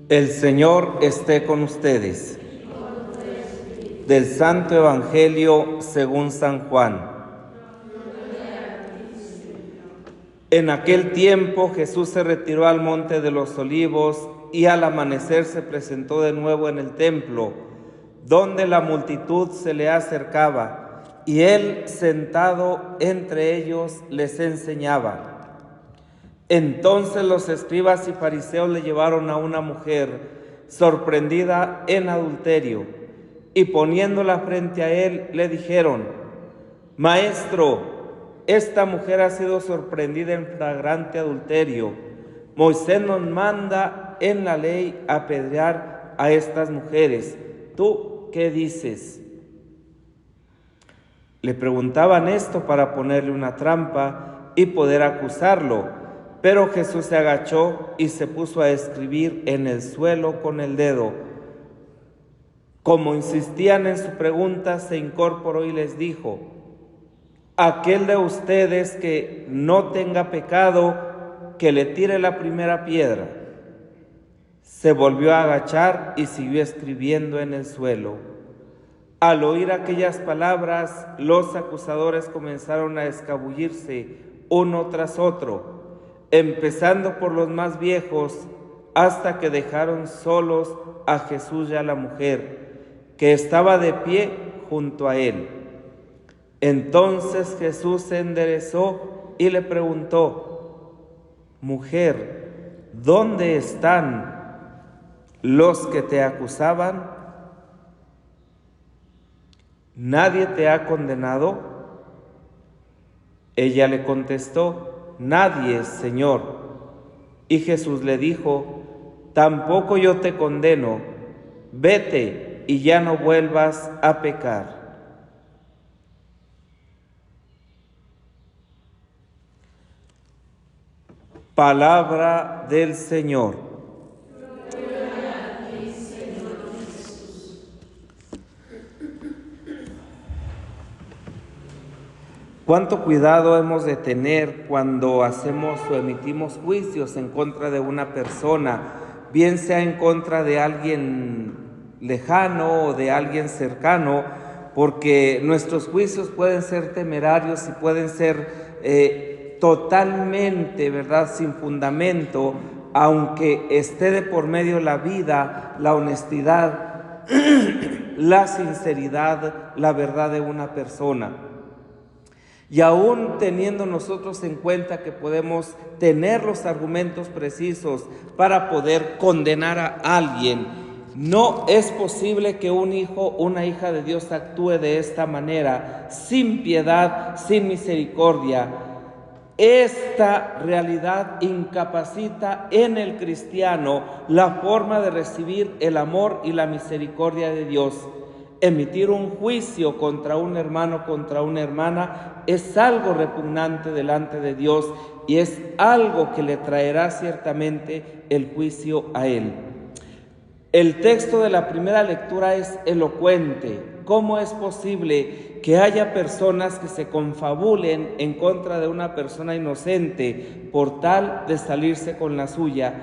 El Señor esté con ustedes. Del Santo Evangelio según San Juan. En aquel tiempo Jesús se retiró al monte de los Olivos y al amanecer se presentó de nuevo en el templo, donde la multitud se le acercaba, y él, sentado entre ellos, les enseñaba. Entonces los escribas y fariseos le llevaron a una mujer sorprendida en adulterio, y poniéndola frente a él, le dijeron: Maestro, esta mujer ha sido sorprendida en flagrante adulterio. Moisés nos manda en la ley apedrear a estas mujeres. ¿Tú qué dices? Le preguntaban esto para ponerle una trampa y poder acusarlo. Pero Jesús se agachó y se puso a escribir en el suelo con el dedo. Como insistían en su pregunta, se incorporó y les dijo: aquel de ustedes que no tenga pecado, que le tire la primera piedra. Se volvió a agachar y siguió escribiendo en el suelo. Al oír aquellas palabras, los acusadores comenzaron a escabullirse uno tras otro, empezando por los más viejos, hasta que dejaron solos a Jesús y a la mujer, que estaba de pie junto a él. Entonces Jesús se enderezó y le preguntó: Mujer, ¿dónde están los que te acusaban? ¿Nadie te ha condenado? Ella le contestó: Nadie, Señor. Y Jesús le dijo: tampoco yo te condeno. Vete y ya no vuelvas a pecar. Palabra del Señor. ¿Cuánto cuidado hemos de tener cuando hacemos o emitimos juicios en contra de una persona, bien sea en contra de alguien lejano o de alguien cercano? Porque nuestros juicios pueden ser temerarios y pueden ser totalmente, ¿verdad?, sin fundamento, aunque esté de por medio la vida, la honestidad, la sinceridad, la verdad de una persona. Y aún teniendo nosotros en cuenta que podemos tener los argumentos precisos para poder condenar a alguien, no es posible que un hijo, una hija de Dios actúe de esta manera, sin piedad, sin misericordia. Esta realidad incapacita en el cristiano la forma de recibir el amor y la misericordia de Dios. Emitir un juicio contra un hermano, contra una hermana, es algo repugnante delante de Dios y es algo que le traerá ciertamente el juicio a él. El texto de la primera lectura es elocuente. ¿Cómo es posible que haya personas que se confabulen en contra de una persona inocente por tal de salirse con la suya?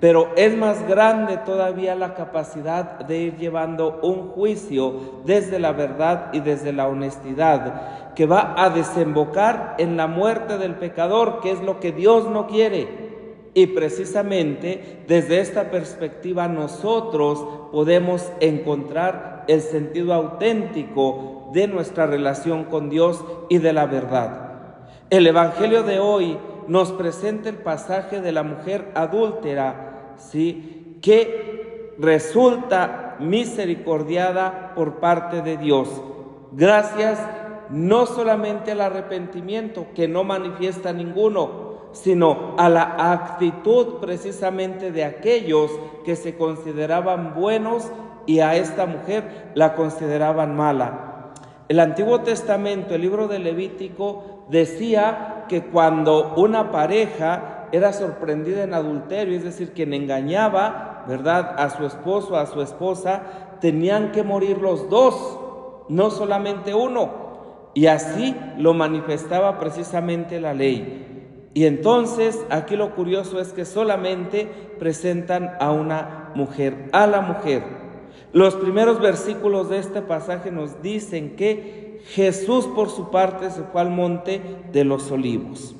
Pero es más grande todavía la capacidad de ir llevando un juicio desde la verdad y desde la honestidad, que va a desembocar en la muerte del pecador, que es lo que Dios no quiere. Y precisamente desde esta perspectiva nosotros podemos encontrar el sentido auténtico de nuestra relación con Dios y de la verdad. El Evangelio de hoy nos presenta el pasaje de la mujer adúltera, ¿sí?, que resulta misericordiada por parte de Dios. Gracias no solamente al arrepentimiento, que no manifiesta ninguno, sino a la actitud precisamente de aquellos que se consideraban buenos y a esta mujer la consideraban mala. El Antiguo Testamento, el libro de Levítico, decía que cuando una pareja era sorprendida en adulterio, es decir, quien engañaba, ¿verdad?, a su esposo, a su esposa, tenían que morir los dos, no solamente uno. Y así lo manifestaba precisamente la ley. Y entonces, aquí lo curioso es que solamente presentan a una mujer, a la mujer. Los primeros versículos de este pasaje nos dicen que Jesús por su parte se fue al monte de los Olivos.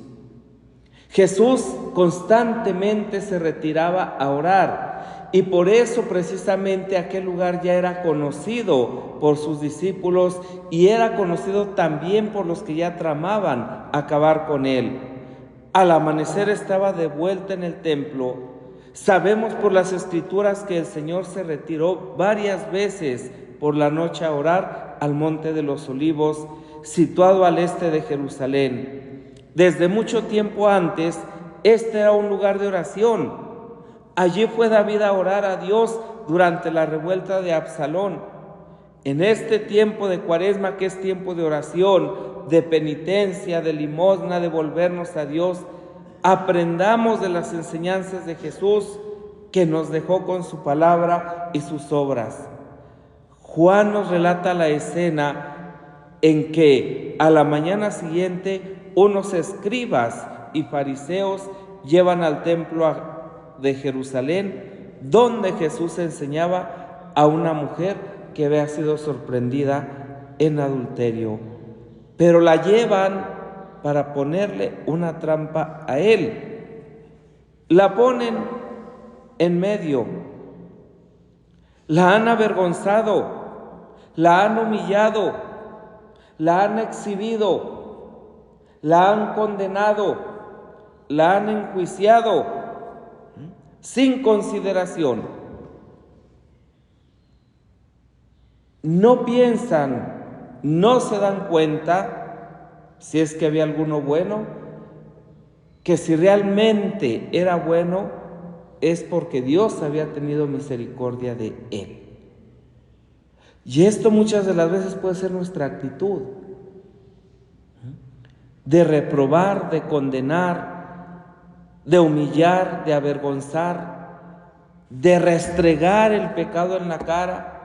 Jesús constantemente se retiraba a orar y por eso precisamente aquel lugar ya era conocido por sus discípulos y era conocido también por los que ya tramaban acabar con él. Al amanecer estaba de vuelta en el templo. Sabemos por las Escrituras que el Señor se retiró varias veces por la noche a orar al monte de los Olivos, situado al este de Jerusalén. Desde mucho tiempo antes, este era un lugar de oración. Allí fue David a orar a Dios durante la revuelta de Absalón. En este tiempo de Cuaresma, que es tiempo de oración, de penitencia, de limosna, de volvernos a Dios, aprendamos de las enseñanzas de Jesús que nos dejó con su palabra y sus obras. Juan nos relata la escena en que a la mañana siguiente unos escribas y fariseos llevan al templo de Jerusalén, donde Jesús enseñaba a una mujer que había sido sorprendida en adulterio. Pero la llevan para ponerle una trampa a él. La ponen en medio. La han avergonzado, la han humillado, la han exhibido, la han condenado, la han enjuiciado sin consideración. No piensan, no se dan cuenta, si es que había alguno bueno, que si realmente era bueno es porque Dios había tenido misericordia de él. Y esto muchas de las veces puede ser nuestra actitud, de reprobar, de condenar, de humillar, de avergonzar, de restregar el pecado en la cara.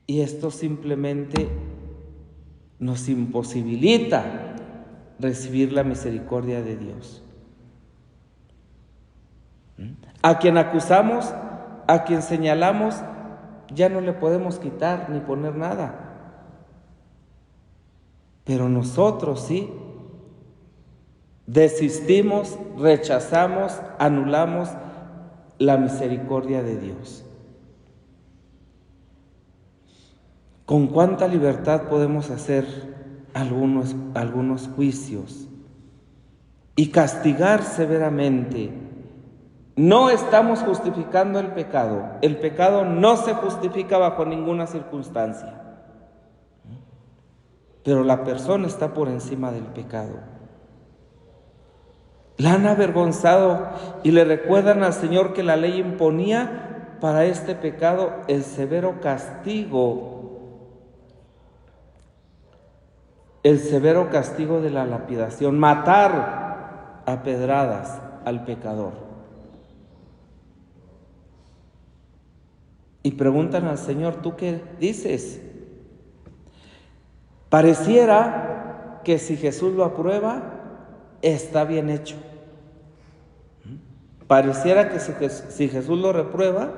Y esto simplemente nos imposibilita recibir la misericordia de Dios. A quien acusamos, a quien señalamos, ya no le podemos quitar ni poner nada. Pero nosotros sí desistimos, rechazamos, anulamos la misericordia de Dios. ¿Con cuánta libertad podemos hacer algunos juicios y castigar severamente? No estamos justificando el pecado. El pecado no se justifica bajo ninguna circunstancia. Pero la persona está por encima del pecado. La han avergonzado y le recuerdan al Señor que la ley imponía para este pecado el severo castigo de la lapidación, matar a pedradas al pecador. Y preguntan al Señor, ¿tú qué dices? Pareciera que si Jesús lo aprueba, está bien hecho. Pareciera que si Jesús lo reprueba,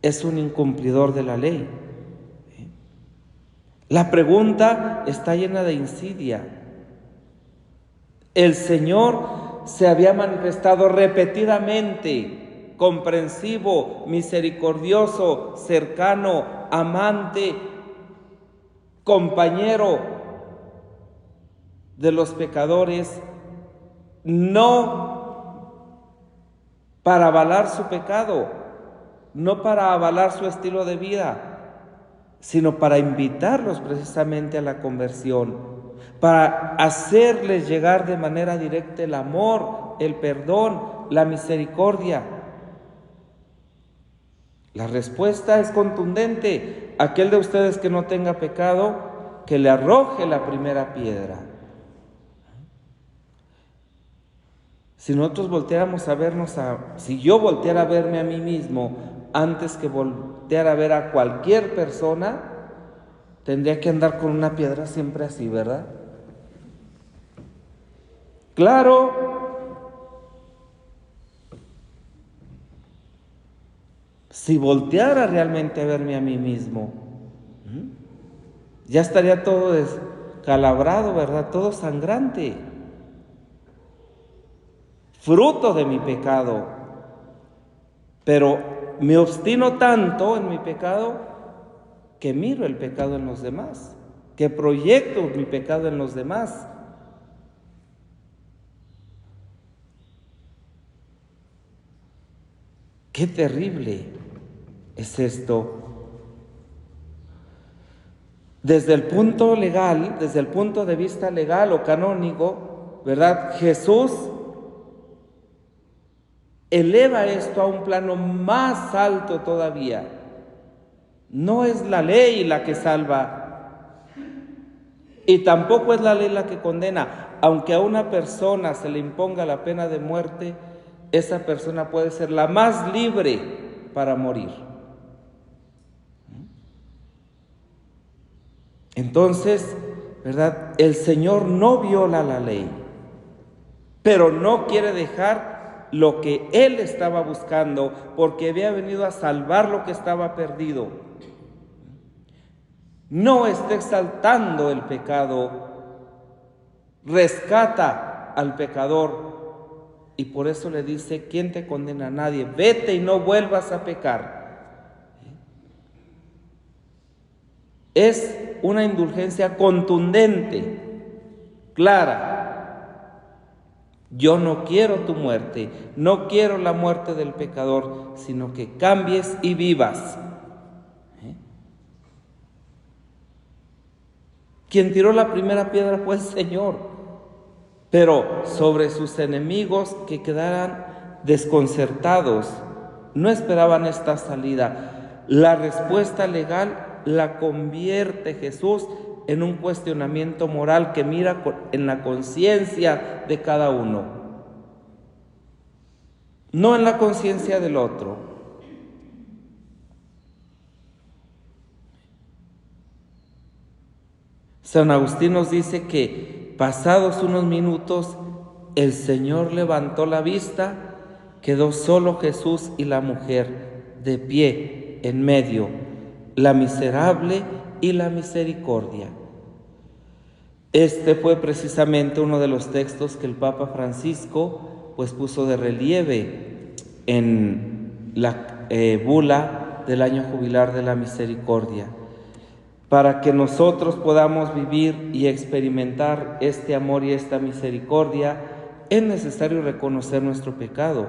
es un incumplidor de la ley. La pregunta está llena de insidia. El Señor se había manifestado repetidamente, comprensivo, misericordioso, cercano, amante, compañero de los pecadores, no para avalar su pecado, no para avalar su estilo de vida, sino para invitarlos precisamente a la conversión, para hacerles llegar de manera directa el amor, el perdón, la misericordia. La respuesta es contundente: aquel de ustedes que no tenga pecado, que le arroje la primera piedra. Si nosotros volteáramos a vernos, si yo volteara a verme a mí mismo antes que voltear a ver a cualquier persona, tendría que andar con una piedra siempre así, ¿verdad? Claro, si volteara realmente a verme a mí mismo, ya estaría todo descalabrado, ¿verdad? Todo sangrante, fruto de mi pecado. Pero me obstino tanto en mi pecado que miro el pecado en los demás, que proyecto mi pecado en los demás. ¡Qué terrible es esto! Desde el punto legal, desde el punto de vista legal o canónico, ¿verdad? Jesús eleva esto a un plano más alto todavía. No es la ley la que salva, y tampoco es la ley la que condena. Aunque a una persona se le imponga la pena de muerte, esa persona puede ser la más libre para morir. Entonces, ¿verdad? El Señor no viola la ley, pero no quiere dejar lo que Él estaba buscando, porque había venido a salvar lo que estaba perdido. No está exaltando el pecado, rescata al pecador, y por eso le dice: ¿quién te condena? A nadie. Vete y no vuelvas a pecar. Es una indulgencia contundente, clara. Yo no quiero tu muerte, no quiero la muerte del pecador, sino que cambies y vivas. Quien tiró la primera piedra fue el Señor, pero sobre sus enemigos, que quedaran desconcertados, no esperaban esta salida. La respuesta legal la convierte Jesús en un cuestionamiento moral que mira en la conciencia de cada uno, no en la conciencia del otro. San Agustín nos dice que pasados unos minutos el Señor levantó la vista, quedó solo Jesús y la mujer de pie en medio, la miserable y la misericordia. Este fue precisamente uno de los textos que el Papa Francisco puso de relieve en la bula del año jubilar de la misericordia. Para que nosotros podamos vivir y experimentar este amor y esta misericordia, es necesario reconocer nuestro pecado.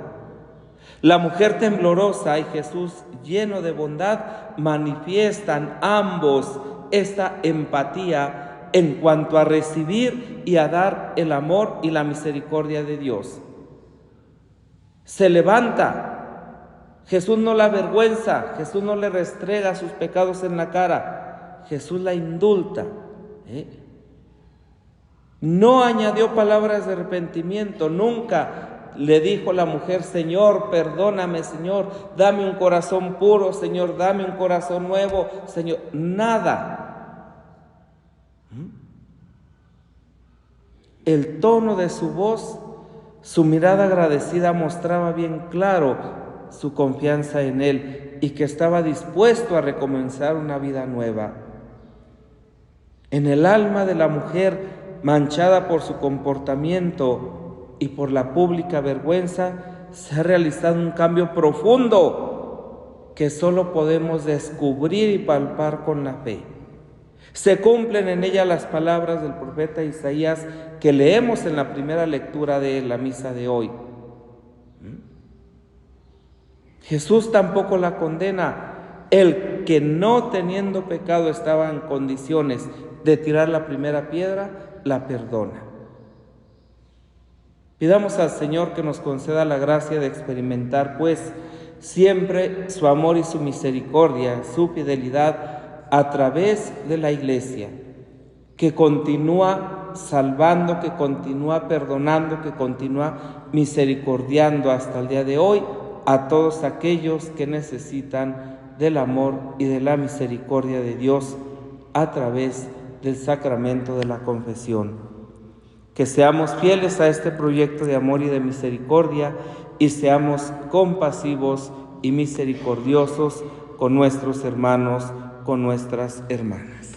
La mujer temblorosa y Jesús lleno de bondad manifiestan ambos esta empatía en cuanto a recibir y a dar el amor y la misericordia de Dios. Se levanta, Jesús no la avergüenza, Jesús no le restrega sus pecados en la cara, Jesús la indulta. No añadió palabras de arrepentimiento, nunca le dijo la mujer: Señor, perdóname, Señor, dame un corazón puro, Señor, dame un corazón nuevo, Señor, nada. El tono de su voz, su mirada agradecida mostraba bien claro su confianza en Él y que estaba dispuesto a recomenzar una vida nueva. En el alma de la mujer, manchada por su comportamiento y por la pública vergüenza, se ha realizado un cambio profundo que solo podemos descubrir y palpar con la fe. Se cumplen en ella las palabras del profeta Isaías que leemos en la primera lectura de la misa de hoy. Jesús tampoco la condena. Él aquel que no teniendo pecado estaba en condiciones de tirar la primera piedra, la perdona. Pidamos al Señor que nos conceda la gracia de experimentar, pues, siempre su amor y su misericordia, su fidelidad a través de la Iglesia, que continúa salvando, que continúa perdonando, que continúa misericordiando hasta el día de hoy a todos aquellos que necesitan del amor y de la misericordia de Dios a través del sacramento de la confesión. Que seamos fieles a este proyecto de amor y de misericordia y seamos compasivos y misericordiosos con nuestros hermanos, con nuestras hermanas.